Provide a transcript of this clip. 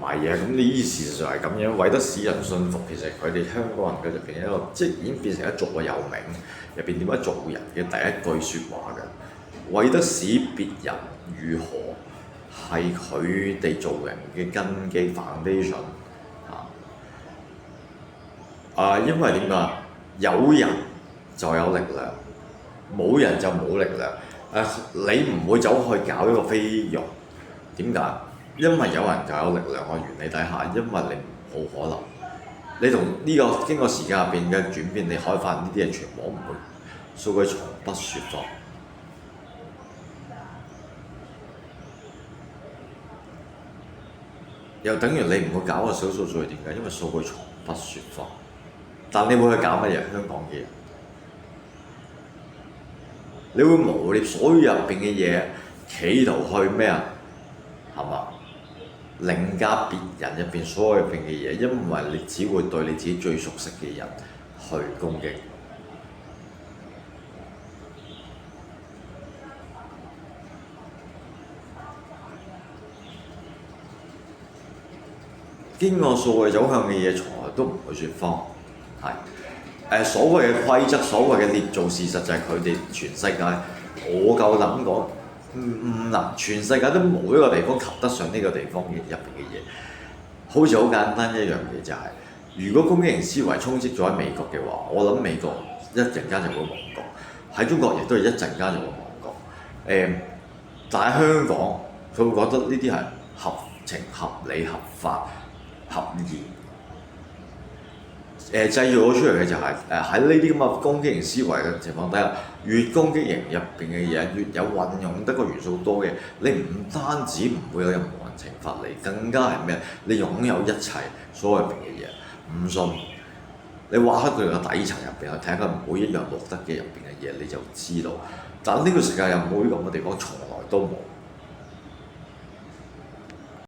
係啊，咁呢事實上係咁樣，為得使人信服，其實佢哋香港人嘅入邊一個，即係已經變成一座有名入邊點樣做人嘅第一句説話嘅，為得使別人如何係佢哋做人嘅根基 foundation 因為點解？有人就有力量，冇人就冇力量。你唔會走去搞一個菲傭，點解？因為有人就有力量嘅原理底下，因為你冇可能，你同呢個經過時間入邊嘅轉變，你可以發現呢啲嘢全部唔會，數據從不説謊。又等於你唔會搞個小數據，點解？因為數據從不説謊。但你會去搞乜嘢？香港嘅人，你會誣衊所有入邊嘅嘢，企圖去咩啊？係嘛？凌駕別人入邊所有入邊嘅嘢，因為你只會對你自己最熟悉嘅人去攻擊。經過數據走向嘅嘢，從來都唔會説謊。係所謂嘅規則，所謂嘅捏造事實，就係佢哋全世界，我夠膽講，唔能全世界都冇一個地方及得上呢個地方入邊嘅嘢。好似好簡單一樣嘢就係、如果攻擊型思維充斥咗喺美國嘅話，我諗美國一陣間就會亡國；喺中國亦都係一陣間就會亡國。但喺香港，佢會覺得呢啲係合情合理、合法、合義。製造咗出嚟嘅就係喺呢啲咁嘅攻擊型思維嘅情況底下，越攻擊型入邊嘅嘢，越有運用得個元素多嘅，你唔單止唔會有任何人懲罰你，更加係咩？你擁有一切所有入邊嘅嘢，唔信你挖開佢個底層入邊去睇佢每一樣獲得嘅入邊嘅嘢，你就知道。但呢個世界有冇呢咁嘅地方，從來都冇。